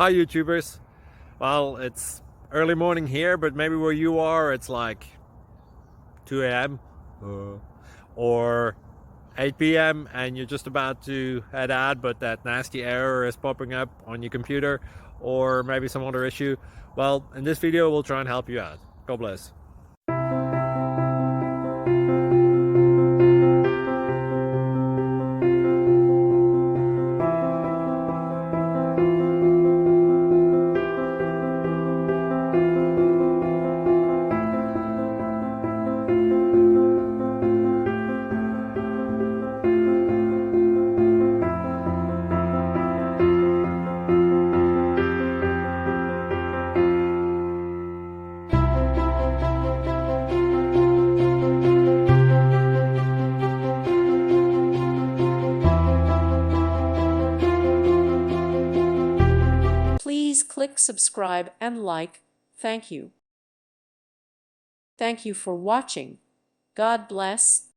Hi YouTubers. Well, it's early morning here, but maybe where you are it's like 2 a.m. Or 8 p.m. and you're just about to head out, but that nasty error is popping up on your computer, or maybe some other issue. Well, in this video we'll try and help you out. God bless. Please click subscribe and like. Thank you. Thank you for watching. God bless.